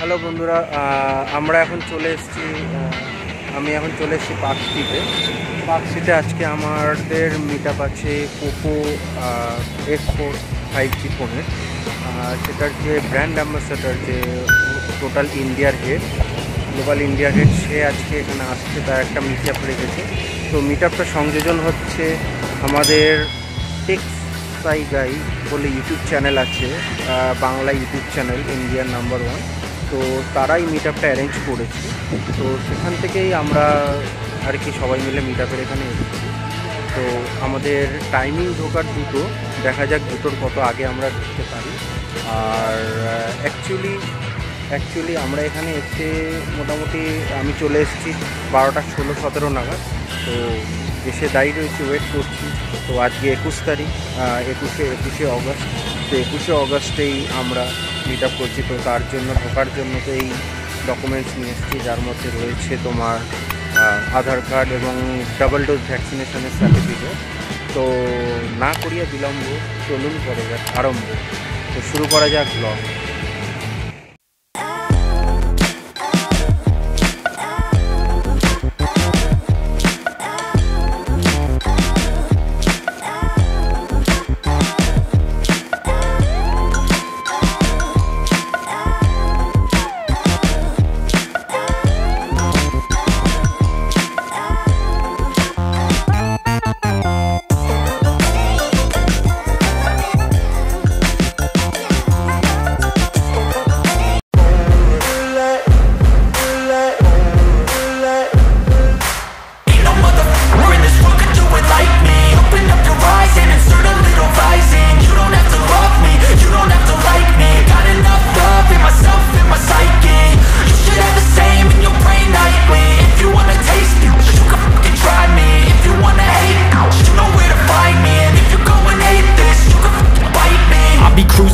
Hello বন্ধুরা, আমরা এখন চলে এসেছি আমি এখন চলে এসেছি পার্ক স্ট্রিটে। আজকে আমাদের মিট আপ আছে পোকো X4 5G ফোনের। সেটার যে ব্র্যান্ড অ্যাম্বাসেডার, যে টোটাল ইন্ডিয়ার হেড, গ্লোবাল ইন্ডিয়ার হেড, সে আজকে এখানে আসছে, তার একটা মিট আপ রেখেছে। তো মিট আপটা সংযোজন হচ্ছে আমাদের টেক্সাই গাই বলে ইউটিউব চ্যানেল আছে, বাংলা ইউটিউব চ্যানেল, ইন্ডিয়ার নাম্বার 1। তো তারাই মিট আপটা অ্যারেঞ্জ করেছে। তো সেখান থেকেই আমরা আর কি সবাই মিলে মিট আপের এখানে এসেছি। তো আমাদের টাইমিং ঢোকার দুটো, দেখা যাক দুটোর কত আগে আমরা ঢুকতে পারি। আর অ্যাকচুয়ালি আমরা এখানে এসে মোটামুটি আমি চলে এসেছি 12টা 16-17 নাগাদ। তো এসে দাঁড়িয়ে রয়েছি, ওয়েট করছি। তো আজকে 21 তারিখ, 21শে অগস্ট। তো 21শে অগস্টেই আমরা মিট আপ করছি। তো তার জন্য ঢোকার জন্য তো এই ডকুমেন্টস নিয়ে এসেছি, যার মধ্যে রয়েছে তোমার আধার কার্ড এবং ডাবল ডোজ ভ্যাকসিনেশনের সার্টিফিকেট। তো না করিয়া বিলম্ব, চলুন করা যাক আরম্ভ। তো শুরু করা যাক blog.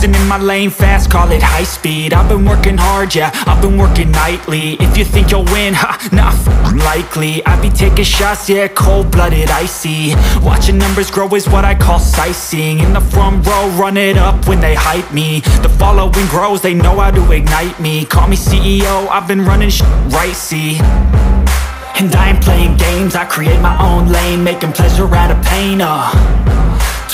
In my lane fast, call it high speed. I've been working hard, yeah, I've been working nightly. If you think you'll win, ha, not likely. I be taking shots, yeah, cold-blooded, icy. Watching numbers grow is what I call sightseeing. In the front row, run it up when they hype me. The following grows, they know how to ignite me. Call me CEO, I've been running right, see. And I ain't playing games, I create my own lane, making pleasure out of pain,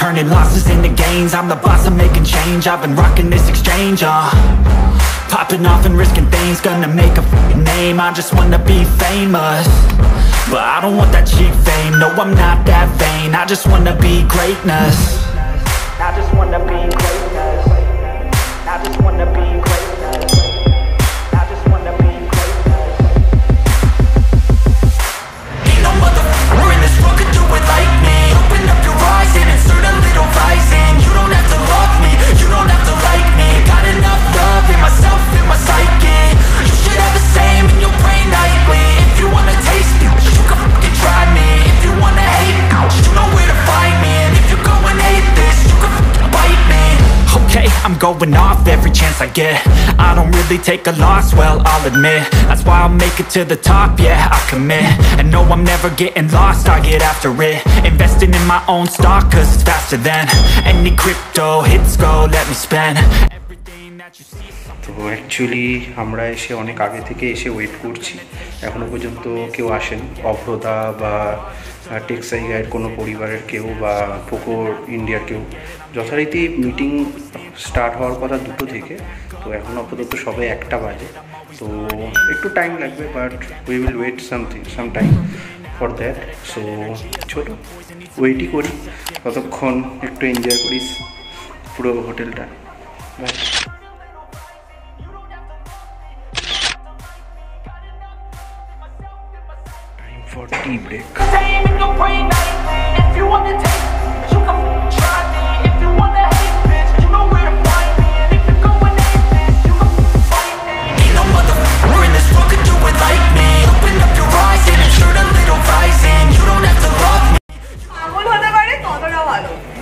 turning losses into gains. I'm the boss, I'm making change. I've been rocking this exchange, popping off and risking things. Gonna make a name, I just wanna be famous. But I don't want that cheap fame, no, I'm not that vain. I just wanna be greatness. I just wanna be greatness. I just wanna be greatness. I just wanna be greatness. Ain't no motherfucker in this world could do it like me. Open up your eyes and insert a little rising. You don't have to love me, you don't have to like me. Got enough love in myself, in my psyche. You should have the same in your brain nightly. If you wanna taste me, you can fucking try me. If you wanna hate, you know where to find me. And if you go and hate this, you can fucking bite me. Okay, I'm going off every chance I get. I don't really take a loss, well, I'll admit. That's why I'll make it to the top, yeah, I commit. And no, I'm never getting lost, I get after it. Investing in my own stock, cause it's faster than any crypto hits go, let me spend everything that you see. তো actually আমরা এসে অনেক আগে থেকে এসে wait করছি, এখনও পর্যন্ত কেউ আসেন। অভ্রদা বা টেক্সাই গাইয়ের কোনো পরিবারের কেউ বা পোকো ইন্ডিয়ার কেউ। যথারীতি মিটিং স্টার্ট হওয়ার কথা 2টো থেকে, তো এখন আপাতত সবে 1টা বাজে। তো একটু টাইম লাগবে, but we will wait some time for that. So চলো ওয়েটই করি, ততক্ষণ একটু এনজয় করিস পুরো হোটেলটা। বাই। For tea break.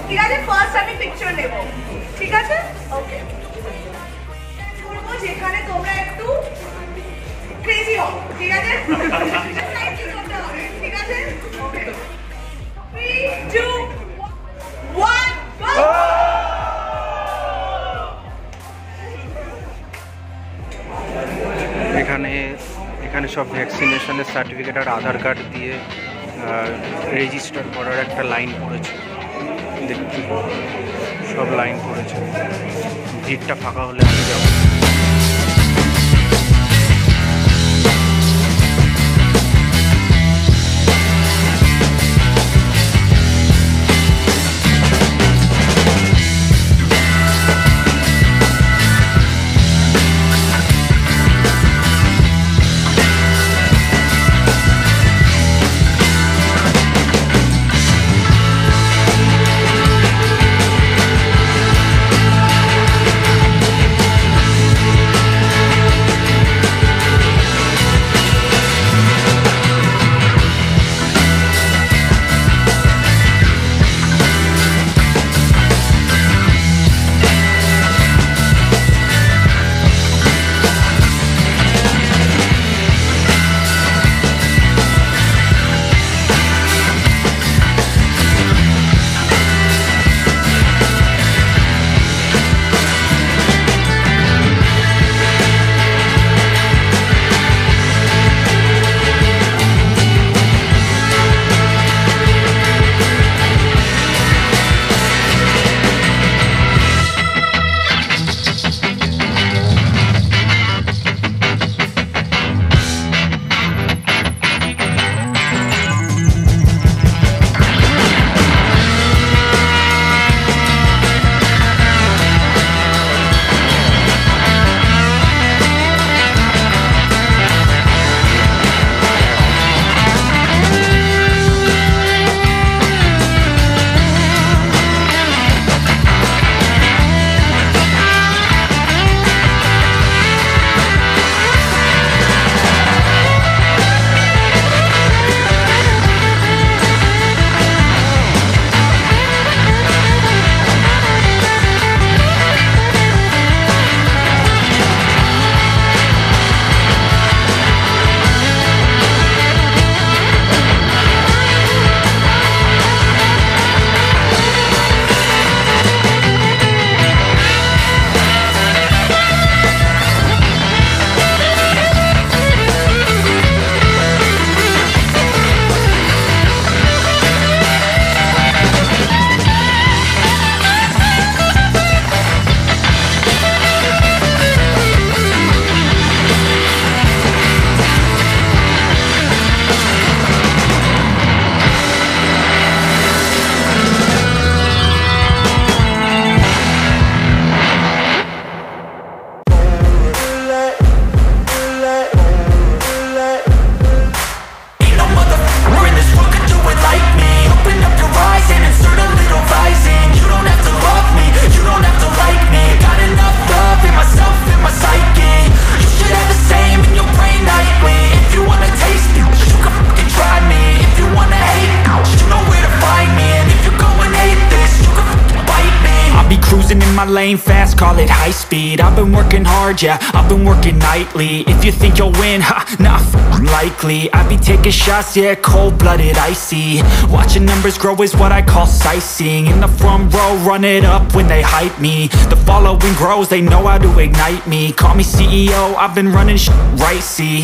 ঠিক আছে, ফার্স্ট আমি পিকচার নেব, ঠিক আছে? ওকে, যেখানে তোমরা একটু ক্রেজি হও, ঠিক আছে? ঠিক আছে, ওকে, 3, 2, 1, go! এখানে সব ভ্যাকসিনেশনের সার্টিফিকেট আর আধার কার্ড দিয়ে রেজিস্টার করার একটা লাইন পড়েছে। দেখি সব লাইন পড়েছে, ভিড়টা ফাঁকা হলে আমি যাবো। my lane fast, call it high speed. I've been working hard, yeah, I've been working nightly. If you think you'll win, ha, not likely. I be taking shots, yeah, cold-blooded, icy. Watching numbers grow is what I call sightseeing. In the front row, run it up when they hype me. The following grows, they know how to ignite me. Call me CEO, I've been running right, see.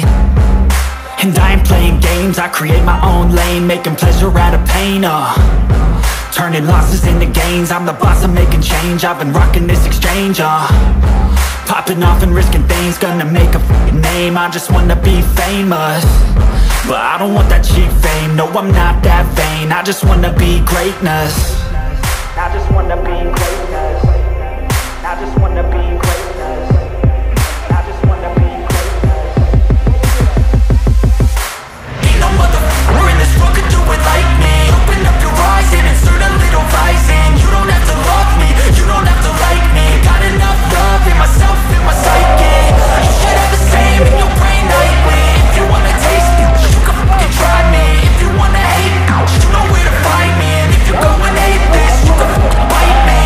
And I ain't playing games, I create my own lane, making pleasure out of pain, turning losses into gains, I'm the boss, I'm making change. I've been rocking this exchange, popping off and risking things, gonna make a name. I just wanna be famous, but I don't want that cheap fame. No, I'm not that vain, I just wanna be greatness. I just wanna be greatness. I just wanna be greatness. I just wanna be greatness. Ain't no motherfucker in this world could do it like me. Open up your eyes and insert a little rising. You don't have to love me, you don't have to like me. Got enough love in myself, in my psyche. You should have the same in your brain nightly. If you wanna taste it, you can fucking try me. If you wanna hate, you know where to find me. And if you go and hate this, you can fucking bite me.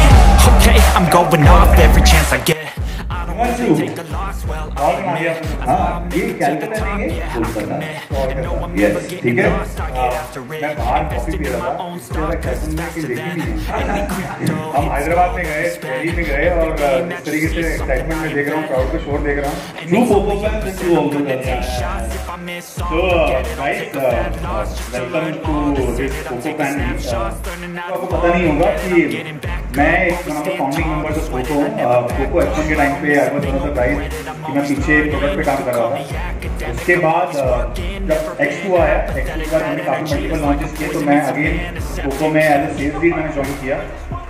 Okay, I'm going off every chance I get. I I don't want to take a loss, well, I'll admit हाँ ये कैलकाटा नहीं है Kolkata yes ठीक है मैं बाहर coffee P रहा था उसके बाद कैलकाटा की देखी नहीं हम हैदराबाद में गए दिल्ली में गए और इस तरीके से एक्साइटमेंट में देख रहा हूँ क्राउड को शोर देख रहा हूँ to Poco fans too also so guys welcome to this Poco fan आपको पता नहीं होगा कि मैं एक one of the founding members of Poco Poco F1 के टाइम पे I was one of the guys कि मैं पीछे प्रोडक्ट पे काम कर रहा था। उसके बाद जब X2 आया, X2 के बाद मैंने काफ़ी मल्टीपल लॉन्चेस किए, तो मैं अगेन पोको में एज ए सेल्स लीड मैंने ज्वाइन किया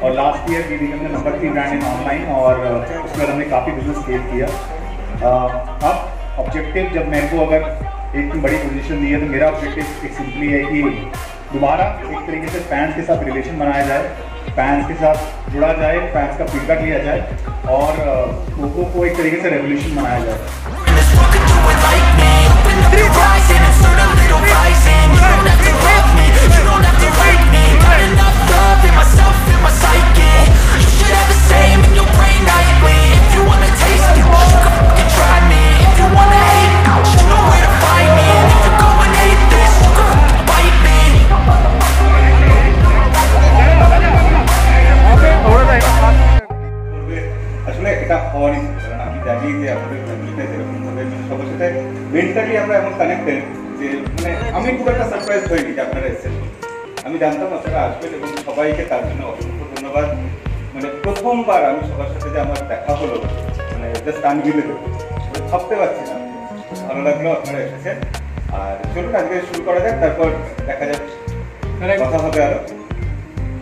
और last year we become the number 3 brand in online और उसके बाद हमने काफ़ी बिजनेस स्केल किया। अब ऑब्जेक्टिव जब मेरे को अगर एक बड़ी पोजीशन दी है तो मेरा ऑब्जेक्टिव एक सिंपली है कि दोबारा एक तरीके से फैंस के साथ रिलेशन बनाया जाए, फैंस के साथ जुड़ा जाए, फैंस का फीडबैक लिया जाए और पोको को एक तरीके से रेवोल्यूशन बनाया जाए। আসলে এটা হওয়ারই কারণ আমি জানি যে আমাদের ফ্যামিলিতে যেরকম ভাবে সবার সাথে মেন্টালি আমরা এমন কানেক্টেড যে মানে আমি খুব একটা সারপ্রাইজ হইনি যে আপনারা এসেছেন। আমি জানতাম আপনারা আসবেন এবং সবাইকে তার জন্য অসংখ্য ধন্যবাদ। মানে প্রথমবার আমি সবার সাথে যে আমার দেখা হলো মানে জাস্ট আনবিলিভেবল, ভাবতে পারছি না। ভালো লাগলো আপনারা এসেছেন। আর চলুন আজকে শুরু করা যাক, তারপর দেখা যাক কথা হবে আরো।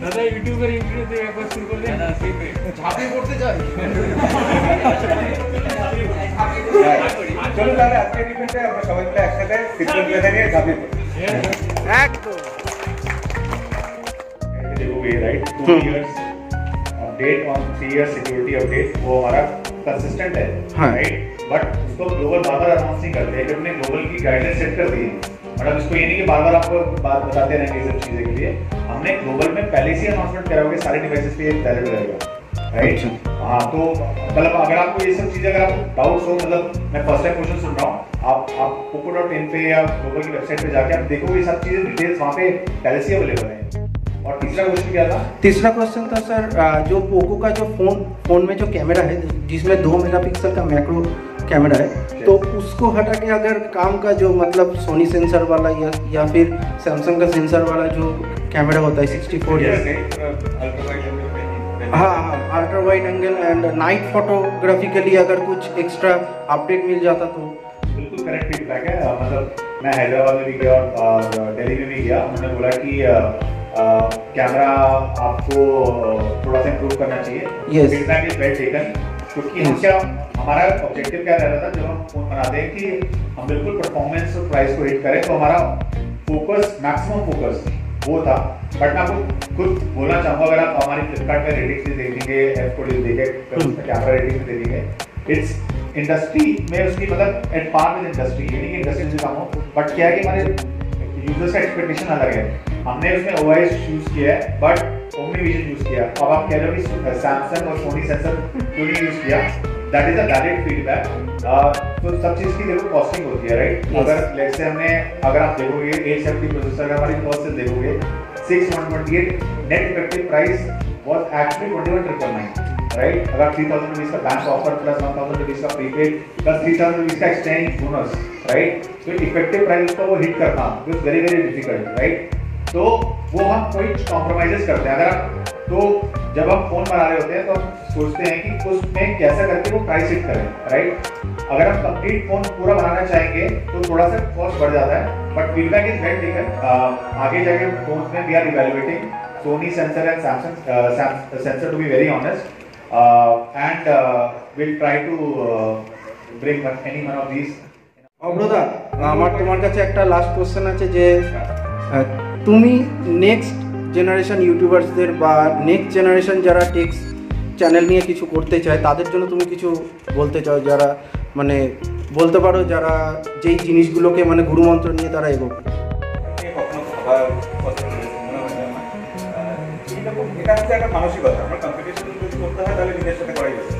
দাদা ইউটিউবের ইন্টারভিউ দিয়ে একবার শুরু করলে না সেইটাই ঝাঁপি করতে চাই। চলুন তাহলে আজকের ইভেন্টে আমরা সবাই মিলে একসাথে সিক্রেট বেঁধে নিয়ে ঝাঁপিয়ে পড়ি। একদম देखोगे right 2 years update on 3 year security update वो हमारा कंसिस्टेंट है राइट, बट उसको ग्लोबल बार-बार अनाउंस नहीं करते हैं। हमने ग्लोबल की गाइडलाइंस सेट कर दी है, मतलब इसको ये नहीं कि बार-बार आपको बात बताते रहेंगे ये सब चीजें के लिए। हमने ग्लोबल में पहले से अनाउंसमेंट करा होगा सारे डिवाइसेस पे वैलिड रहेगा राइट। हाँ तो मतलब अगर आपको ये सब चीजें अगर आपको डाउट्स हो, मतलब मैं फर्स्ट टाइम क्वेश्चन सुन रहा हूँ, आप poco.in पे या ग्लोबल की वेबसाइट पे जाके आप देखोगे ये सब चीजें डिटेल्स वहाँ पे पहले से अवेलेबल है। और तीसरा क्वेश्चन क्या था? तीसरा क्वेश्चन था सर जो पोको का जो फोन में जो कैमरा है जिसमें 2 मेगापिक्सल का मैक्रो कैमरा है, तो उसको हटा के अगर काम का जो मतलब सोनी सेंसर वाला या फिर सैमसंग का सेंसर वाला जो कैमरा होता है 64 हाँ ultra wide angle and night photography के लिए अगर कुछ एक्स्ट्रा अपडेट मिल जाता तो। बिल्कुल करेक्ट फीडबैक है। मतलब मैं हैदराबाद में भी गया और दिल्ली में भी गया, उन्होंने बोला कि कैमरा आपको थोड़ा सा इम्प्रूव करना चाहिए। फीडबैक इज वेल टेकन, क्योंकि हमारा ऑब्जेक्टिव क्या रह रहा था जब हम फोन बनाते हैं कि हम बिल्कुल परफॉर्मेंस और प्राइस को हिट करें, तो हमारा फोकस मैक्सिमम फोकस वो था। बट मैं आपको खुद बोलना चाहूँगा, अगर आप हमारी फ्लिपकार्ट में रेटिंग्स देखेंगे, F4 देखेंगे, कैमरा रेटिंग्स देखेंगे, इट्स इंडस्ट्री में उसकी मतलब एट पार विद इंडस्ट्री, ये नहीं कि इंडस्ट्री से कम हो, बट क्या है कि हमारे यूजर्स का एक्सपेक्टेशन अलग है। हमने उसमें OIS यूज किया है बट OmniVision यूज किया। अब आप कह रहे हो कि सैमसंग और सोनी सेंसर क्यों नहीं यूज किया, that is a valid feedback. तो सब चीज की देखो कॉस्टिंग होती है राइट। अगर लेट्स से हमने अगर आप देखोगे 870 प्रोसेसर का हमारी कॉस्ट से देखोगे 6128 net effective price was actually 21,999 right. अगर 3000 रुपीज का बैंक ऑफर प्लस 1000 रुपीज का प्रीपेड प्लस 3000 रुपीज का एक्सचेंज बोनस राइट, तो इफेक्टिव प्राइस को वो हिट करना is very very difficult right. तो वो हम कोई कॉम्प्रोमाइजेस करते हैं। अगर आप तो जब हम फोन बना रहे होते हैं तो हम सोचते हैं कि उसमें कैसा करके वो प्राइस हिट करें राइट। अगर हम कंप्लीट फोन पूरा बनाना चाहेंगे तो थोड़ा सा कॉस्ट बढ़ जाता है, but feedback is well taken. आगे जाके फोन में we are evaluating Sony sensor and Samsung sensor to be very honest and we'll try to bring any one of these. অব্রদা আমার তোমার কাছে একটা লাস্ট কোশ্চেন আছে যে তুমি নেক্সট জেনারেশন ইউটিউবার্সদের বা নেক্সট জেনারেশন যারা টেক্স চ্যানেল নিয়ে কিছু করতে চায় তাদের জন্য তুমি কিছু বলতে চাও, যারা মানে বলতে পারো যারা যেই জিনিসগুলোকে মানে গুরুমন্ত্র নিয়ে তারা এগোবে? এটা হচ্ছে একটা মানসিকতা। আমরা কম্পিটিশন যদি করতে হয় তাহলে নিজের সাথে করাই যাবে,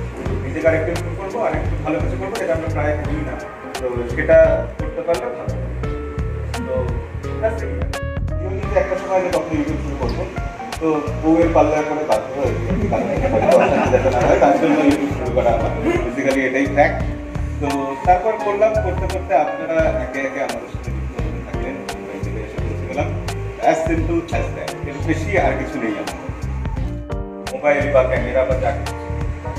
নিজেকে আরেকটু ইমপ্রুভ করবো, করবো আর একটু ভালো কিছু করবো, যেটা আমরা প্রায় করি না, তো সেটা করতে পারলে ভালো। তো যদি একটা সময় যে তখন ইউটিউব শুরু করবো, তো বউয়ের পাল্লার করে বাধ্য হয়েছে তার জন্য ইউটিউব শুরু করা আমার বেসিক্যালি এটাই ফ্যাক্ট। তো তারপর করলাম, করতে করতে আপনারা একে একে আমাদের সাথে যুক্ত হতে থাকলেন, আমরা এই জায়গায় এসে পৌঁছে গেলাম। অ্যাজ সিম্পল অ্যাজ দ্যাট, এর বেশি আর কিছু নেই আমার মোবাইল বা ক্যামেরা বা যা কিছু।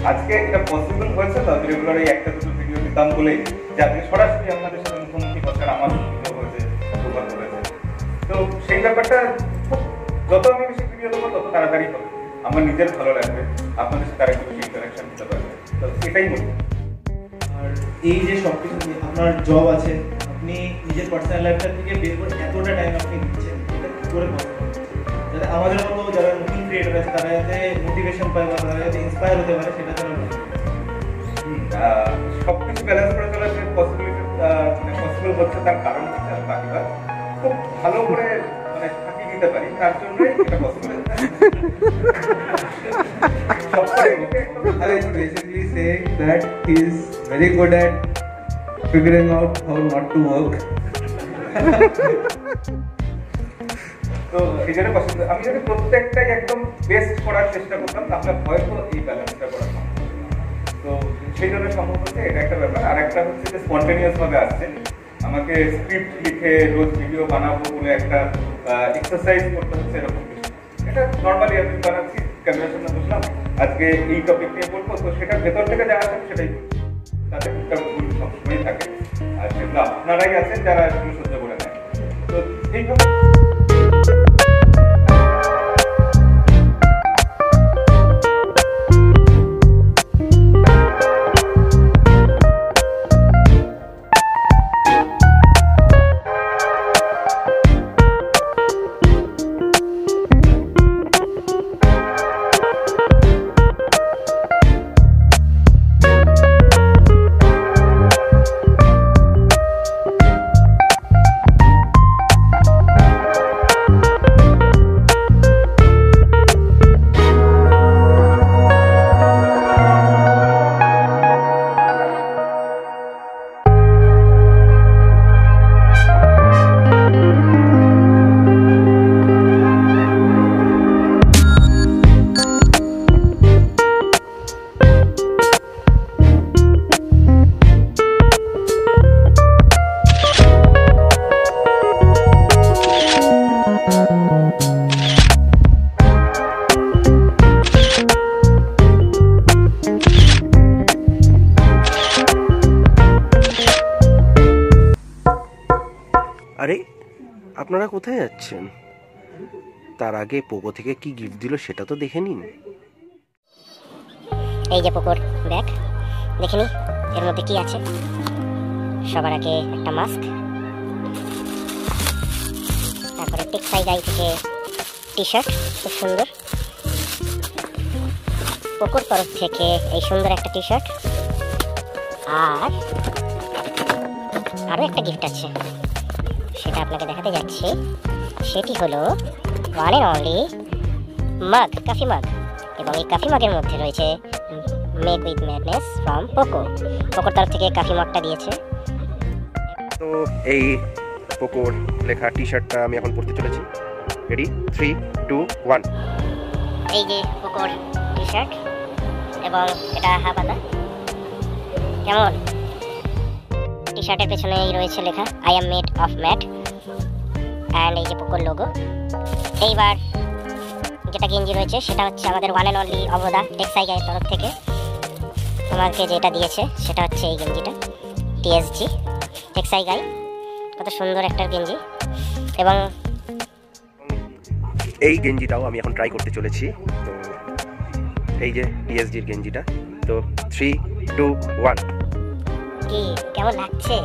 আজকে এটা পসিবল হয়েছে তো আমি রেগুলার এই একটা দুটো ভিডিও দিতাম বলে, যাতে সরাসরি আপনাদের সাথে মুখোমুখি বসার আমার সুযোগ হয়েছে, সৌভাগ্য হয়েছে। তো সেই ব্যাপারটা যত আমি বেশি ভিডিও দেবো তত তাড়াতাড়ি হবে, আমার নিজের ভালো লাগবে, আপনাদের সাথে আরেকটু বেশি ইন্টারাকশন দিতে পারবে, তো এটাই মনে হয়। আর এই যে সব কিছু আপনার জব আছে, আপনি নিজের পার্সোনাল লাইফটা থেকে বের করে এতটা টাইম আপনি দিচ্ছেন, এটা কী করে পসিবল? যাতে আমাদের মতো যারা নতুন ক্রিয়েটার আছে তারা যাতে মোটিভেশন পায় বা তারা যাতে ইন্সপায়ার হতে পারে, সেটা যেন সব কিছু ব্যালেন্স করে চলার যে পসিবল হচ্ছে, তার কারণ হচ্ছে আমি বাকিবার খুব ভালো করে মানে ফাঁকি দিতে পারি, তার জন্যই এটা possible. basically saying that he is very good at figuring out how not to work. তো এই জন্য পছন্দ, আমি যদি প্রত্যেকটাই একদম বেস্ট করার চেষ্টা করতাম তাহলে হয়তো এই ব্যালেন্সটা করা সম্ভব। তো সেই জন্য সম্ভব হচ্ছে এটা একটা ব্যাপার। আর একটা হচ্ছে যে স্পন্টেনিয়াস ভাবে আসছে, আমাকে স্ক্রিপ্ট লিখে রোজ ভিডিও বানাবো বলে একটা এক্সারসাইজ করতে হচ্ছে এরকম কিছু। এটা নর্মালি আমি বানাচ্ছি, ক্যামেরার সামনে বসলাম, আজকে এই টপিক নিয়ে বলবো, তো সেটার ভেতর থেকে যা আসে সেটাই বলবো, তাতে একটা ভুল সবসময়ই থাকে, আর সেগুলো আপনারাই আছেন যারা এগুলো সহ্য করে নেয়। তো এইভাবে আরে আপনারা কোথায় যাচ্ছেন? তার আগে পোকো থেকে কি গিফট দিল সেটা তো দেখে নিন। এই যে পোকোর ব্যাগ, দেখে নি এর মধ্যে কি আছে। সবার আগে একটা মাস্ক, তারপরে টেক্সাই গাই থেকে টি শার্ট, খুব সুন্দর। পোকোর তরফ থেকে এই সুন্দর একটা টি শার্ট, আর আরও একটা গিফট আছে, সেটা আপনাকে দেখাতে যাচ্ছি। সেটি হলো one and only mug, coffee mug. এবং এই কফি মাগের মধ্যে রয়েছে make with madness from Poco. পোকোর তরফ থেকে কফি মাগটা দিয়েছে। তো এই পোকোর লেখা টি শার্টটা আমি এখন পরতে চলেছি। রেডি, 3, 2, 1। এই যে পোকোর টি শার্ট, এবং এটা হাফাতা। কেমন? টি শার্টের পেছনেই রয়েছে লেখা I am made of mat, and এই যে পোকোর লোগো। এইবার যেটা গেঞ্জি রয়েছে সেটা হচ্ছে আমাদের ওয়ান অ্যান্ড অনলি অবদা টেক্সাই গাইয়ের তরফ থেকে আমাকে যেটা দিয়েছে, সেটা হচ্ছে এই গেঞ্জিটা, টিএসজি টেক্সাই গাই। কত সুন্দর একটা গেঞ্জি। এবং এই গেঞ্জিটাও আমি এখন ট্রাই করতে চলেছি। তো এই যে টিএসজির গেঞ্জিটা। তো 3, 2, 1। কি কেমন লাগছে?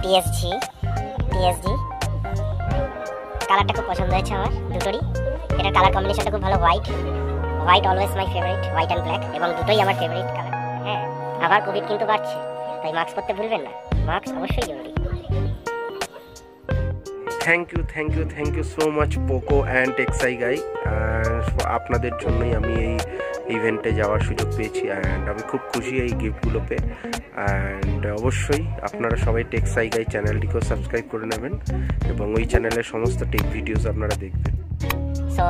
টিএসজি কালারটা খুব পছন্দ হয়েছে আমার দুটোরই। এটার কালার কম্বিনেশনটা খুব ভালো, white always my favourite, white and black, এবং দুটোই আমার ফেভারিট কালার। হ্যাঁ, আবার কোভিড কিন্তু বাড়ছে, তাই মাস্ক পরতে ভুলবেন না, মাস্ক অবশ্যই জরুরি। Thank you so much Poco and টেক্সাই গাই। আপনাদের জন্যই আমি ইভেন্টে যাওয়ার সুযোগ পেয়েছি অ্যান্ড আমি খুব খুশি এই গিফটগুলো পেয়ে। অ্যান্ড অবশ্যই আপনারা সবাই টেক সাইগাই চ্যানেলটিকেও সাবস্ক্রাইব করে নেবেন এবং ওই চ্যানেলের সমস্ত টেক ভিডিওস আপনারা দেখবেন। সো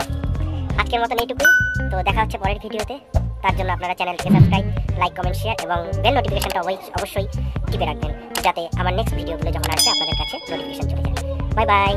আজকের মতন এইটুকুই, তো দেখা হচ্ছে পরের ভিডিওতে। তার জন্য আপনারা চ্যানেলকে সাবস্ক্রাইব, লাইক, কমেন্ট, শেয়ার এবং বেল নোটিফিকেশনটা অবশ্যই টিপে রাখবেন, যাতে আমার নেক্সট ভিডিওগুলো যখন আসবে আপনাদের কাছে নোটিফিকেশন চলে যায়। Bye bye.